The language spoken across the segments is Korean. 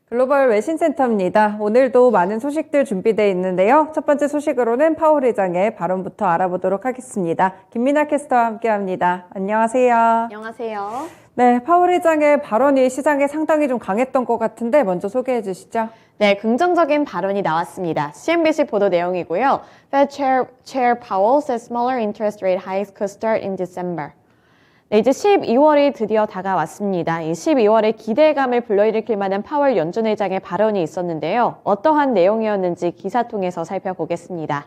글로벌 외신센터입니다. 오늘도 많은 소식들 준비되어 있는데요. 첫 번째 소식으로는 파월 의장의 발언부터 알아보도록 하겠습니다. 김민아 캐스터와 함께합니다. 안녕하세요. 안녕하세요. 네, 파월 의장의 발언이 시장에 상당히 좀 강했던 것 같은데 먼저 소개해 주시죠. 네, 긍정적인 발언이 나왔습니다. CNBC 보도 내용이고요. Fed Chair Powell says smaller interest rate hikes could start in December. 네, 이제 12월이 드디어 다가왔습니다. 이 12월에 기대감을 불러일으킬 만한 파월 연준 의장의 발언이 있었는데요. 어떠한 내용이었는지 기사 통해서 살펴보겠습니다.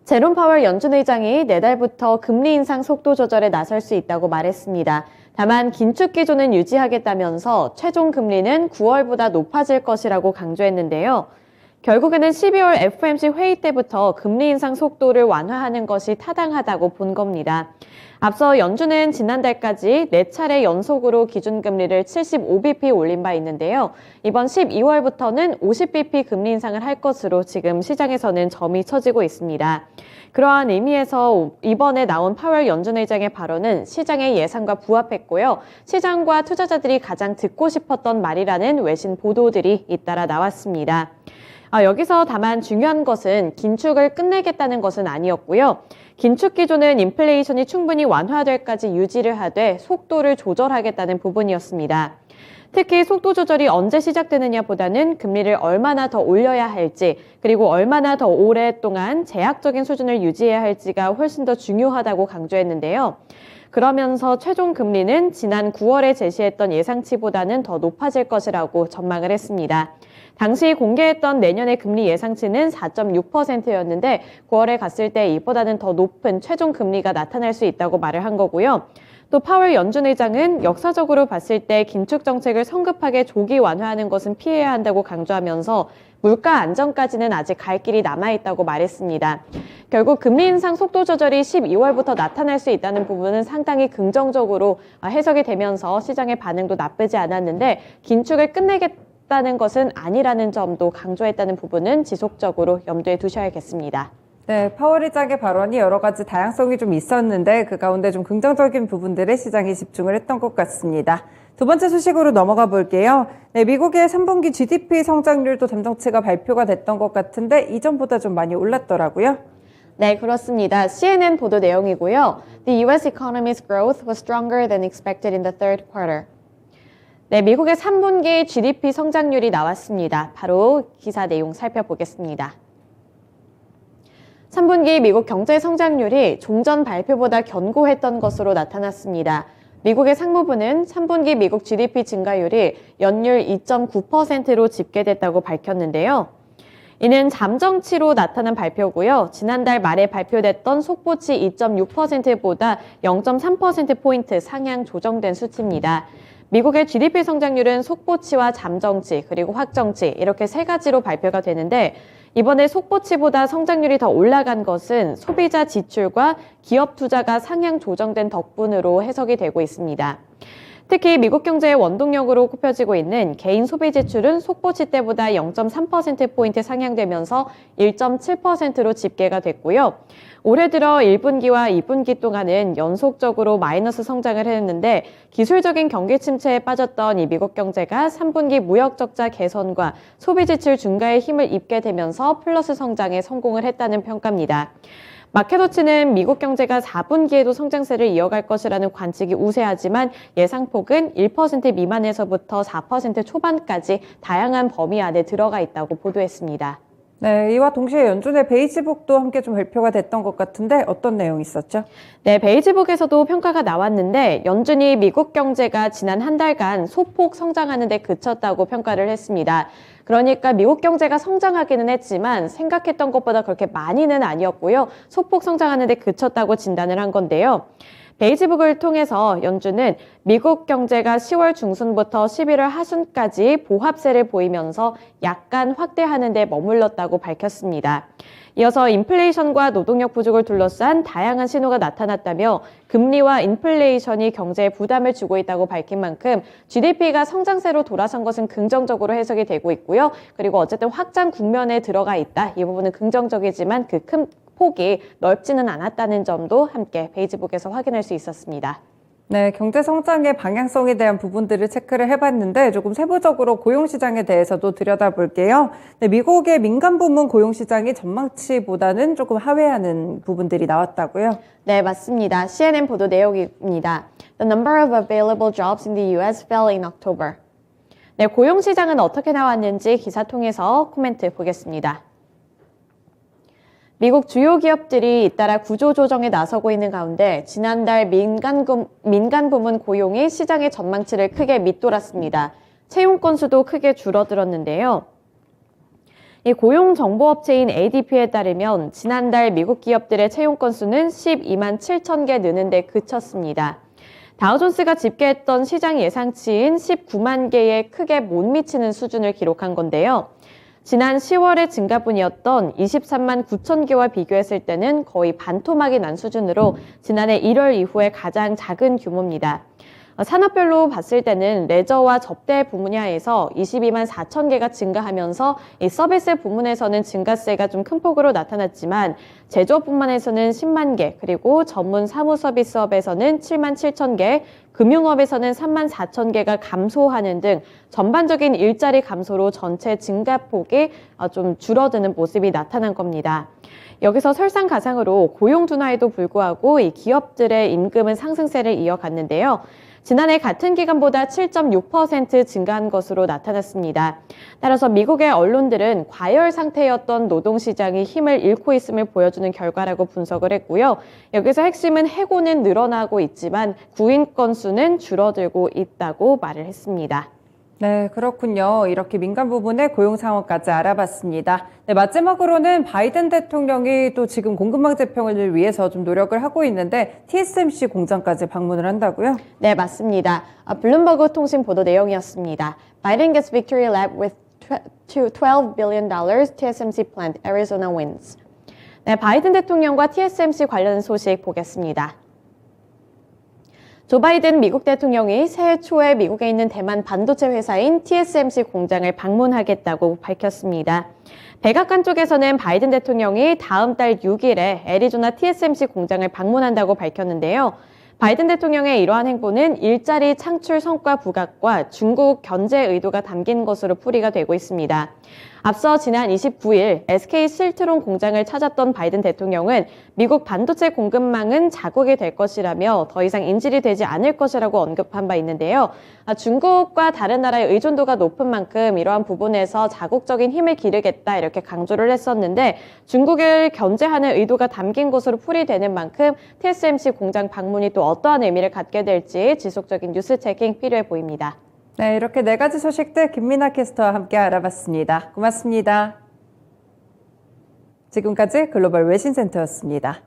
제롬 파월 연준 의장이 내달부터 금리 인상 속도 조절에 나설 수 있다고 말했습니다. 다만 긴축 기조는 유지하겠다면서 최종 금리는 9월보다 높아질 것이라고 강조했는데요. 결국에는 12월 FOMC 회의 때부터 금리 인상 속도를 완화하는 것이 타당하다고 본 겁니다. 앞서 연준은 지난달까지 4차례 연속으로 기준금리를 75bp 올린 바 있는데요. 이번 12월부터는 50bp 금리 인상을 할 것으로 지금 시장에서는 점이 쳐지고 있습니다. 그러한 의미에서 이번에 나온 파월 연준 의장의 발언은 시장의 예상과 부합했고요. 시장과 투자자들이 가장 듣고 싶었던 말이라는 외신 보도들이 잇따라 나왔습니다. 여기서 다만 중요한 것은 긴축을 끝내겠다는 것은 아니었고요. 긴축 기조는 인플레이션이 충분히 완화될까지 유지를 하되 속도를 조절하겠다는 부분이었습니다. 특히 속도 조절이 언제 시작되느냐 보다는 금리를 얼마나 더 올려야 할지 그리고 얼마나 더 오랫동안 제약적인 수준을 유지해야 할지가 훨씬 더 중요하다고 강조했는데요. 그러면서 최종 금리는 지난 9월에 제시했던 예상치보다는 더 높아질 것이라고 전망을 했습니다. 당시 공개했던 내년의 금리 예상치는 4.6%였는데 9월에 갔을 때 이보다는 더 높은 최종 금리가 나타날 수 있다고 말을 한 거고요. 또 파월 연준 의장은 역사적으로 봤을 때 긴축 정책을 성급하게 조기 완화하는 것은 피해야 한다고 강조하면서 물가 안정까지는 아직 갈 길이 남아있다고 말했습니다. 결국 금리 인상 속도 조절이 12월부터 나타날 수 있다는 부분은 상당히 긍정적으로 해석이 되면서 시장의 반응도 나쁘지 않았는데 긴축을 끝내겠다는 것은 아니라는 점도 강조했다는 부분은 지속적으로 염두에 두셔야겠습니다. 네, 파월 의장의 발언이 여러 가지 다양성이 좀 있었는데 그 가운데 좀 긍정적인 부분들에 시장이 집중을 했던 것 같습니다. 두 번째 소식으로 넘어가 볼게요. 네, 미국의 3분기 GDP 성장률도 잠정치가 발표가 됐던 것 같은데 이전보다 좀 많이 올랐더라고요. 네, 그렇습니다. CNN 보도 내용이고요. The U.S. economy's growth was stronger than expected in the third quarter. 네, 미국의 3분기 GDP 성장률이 나왔습니다. 바로 기사 내용 살펴보겠습니다. 3분기 미국 경제 성장률이 종전 발표보다 견고했던 것으로 나타났습니다. 미국의 상무부는 3분기 미국 GDP 증가율이 연율 2.9%로 집계됐다고 밝혔는데요. 이는 잠정치로 나타난 발표고요. 지난달 말에 발표됐던 속보치 2.6%보다 0.3%포인트 상향 조정된 수치입니다. 미국의 GDP 성장률은 속보치와 잠정치 그리고 확정치 이렇게 세 가지로 발표가 되는데 이번에 속보치보다 성장률이 더 올라간 것은 소비자 지출과 기업 투자가 상향 조정된 덕분으로 해석이 되고 있습니다. 특히 미국 경제의 원동력으로 꼽혀지고 있는 개인 소비 지출은 속보치 때보다 0.3%포인트 상향되면서 1.7%로 집계가 됐고요. 올해 들어 1분기와 2분기 동안은 연속적으로 마이너스 성장을 했는데 기술적인 경기 침체에 빠졌던 이 미국 경제가 3분기 무역 적자 개선과 소비 지출 증가에 힘을 입게 되면서 플러스 성장에 성공을 했다는 평가입니다. 마켓워치는 미국 경제가 4분기에도 성장세를 이어갈 것이라는 관측이 우세하지만 예상폭은 1% 미만에서부터 4% 초반까지 다양한 범위 안에 들어가 있다고 보도했습니다. 네, 이와 동시에 연준의 베이지북도 함께 좀 발표가 됐던 것 같은데 어떤 내용이 있었죠? 네, 베이지북에서도 평가가 나왔는데 연준이 미국 경제가 지난 한 달간 소폭 성장하는 데 그쳤다고 평가를 했습니다. 그러니까 미국 경제가 성장하기는 했지만 생각했던 것보다 그렇게 많이는 아니었고요. 소폭 성장하는 데 그쳤다고 진단을 한 건데요. 베이지북을 통해서 연준은 미국 경제가 10월 중순부터 11월 하순까지 보합세를 보이면서 약간 확대하는 데 머물렀다고 밝혔습니다. 이어서 인플레이션과 노동력 부족을 둘러싼 다양한 신호가 나타났다며 금리와 인플레이션이 경제에 부담을 주고 있다고 밝힌 만큼 GDP가 성장세로 돌아선 것은 긍정적으로 해석이 되고 있고요. 그리고 어쨌든 확장 국면에 들어가 있다. 이 부분은 긍정적이지만 그 큰 폭이 넓지는 않았다는 점도 함께 베이지북에서 확인할 수 있었습니다. 네, 경제 성장의 방향성에 대한 부분들을 체크를 해봤는데 조금 세부적으로 고용시장에 대해서도 들여다볼게요. 네, 미국의 민간 부문 고용시장이 전망치보다는 조금 하회하는 부분들이 나왔다고요? 네, 맞습니다. CNN 보도 내용입니다. The number of available jobs in the US fell in October. 네, 고용시장은 어떻게 나왔는지 기사 통해서 코멘트 보겠습니다. 미국 주요 기업들이 잇따라 구조조정에 나서고 있는 가운데 지난달 민간 부문 고용이 시장의 전망치를 크게 밑돌았습니다. 채용 건수도 크게 줄어들었는데요. 이 고용정보업체인 ADP에 따르면 지난달 미국 기업들의 채용 건수는 12만 7천 개 느는 데 그쳤습니다. 다우존스가 집계했던 시장 예상치인 19만 개에 크게 못 미치는 수준을 기록한 건데요. 지난 10월의 증가분이었던 23만 9천 개와 비교했을 때는 거의 반토막이 난 수준으로 지난해 1월 이후에 가장 작은 규모입니다. 산업별로 봤을 때는 레저와 접대 분야에서 22만 4천 개가 증가하면서 이 서비스 부문에서는 증가세가 좀 큰 폭으로 나타났지만 제조업 부문에서는 10만 개, 그리고 전문 사무 서비스업에서는 7만 7천 개, 금융업에서는 3만 4천 개가 감소하는 등 전반적인 일자리 감소로 전체 증가폭이 좀 줄어드는 모습이 나타난 겁니다. 여기서 설상가상으로 고용 둔화에도 불구하고 이 기업들의 임금은 상승세를 이어갔는데요. 지난해 같은 기간보다 7.6% 증가한 것으로 나타났습니다. 따라서 미국의 언론들은 과열 상태였던 노동시장이 힘을 잃고 있음을 보여주는 결과라고 분석을 했고요. 여기서 핵심은 해고는 늘어나고 있지만 구인 건수는 줄어들고 있다고 말을 했습니다. 네, 그렇군요. 이렇게 민간 부분의 고용 상황까지 알아봤습니다. 네, 마지막으로는 바이든 대통령이 또 지금 공급망 재편을 위해서 좀 노력을 하고 있는데 TSMC 공장까지 방문을 한다고요? 네, 맞습니다. 블룸버그 통신 보도 내용이었습니다. Biden gets victory lap with $12 billion TSMC plant, Arizona wins. 네, 바이든 대통령과 TSMC 관련 소식 보겠습니다. 조 바이든 미국 대통령이 새해 초에 미국에 있는 대만 반도체 회사인 TSMC 공장을 방문하겠다고 밝혔습니다. 백악관 쪽에서는 바이든 대통령이 다음 달 6일에 애리조나 TSMC 공장을 방문한다고 밝혔는데요. 바이든 대통령의 이러한 행보는 일자리 창출 성과 부각과 중국 견제 의도가 담긴 것으로 풀이가 되고 있습니다. 앞서 지난 29일 SK 실트론 공장을 찾았던 바이든 대통령은 미국 반도체 공급망은 자국이 될 것이라며 더 이상 인질이 되지 않을 것이라고 언급한 바 있는데요. 중국과 다른 나라의 의존도가 높은 만큼 이러한 부분에서 자국적인 힘을 기르겠다 이렇게 강조를 했었는데 중국을 견제하는 의도가 담긴 것으로 풀이되는 만큼 TSMC 공장 방문이 또 어떠한 의미를 갖게 될지 지속적인 뉴스 체킹 필요해 보입니다. 네, 이렇게 네 가지 소식들 김민아 캐스터와 함께 알아봤습니다. 고맙습니다. 지금까지 글로벌 외신센터였습니다.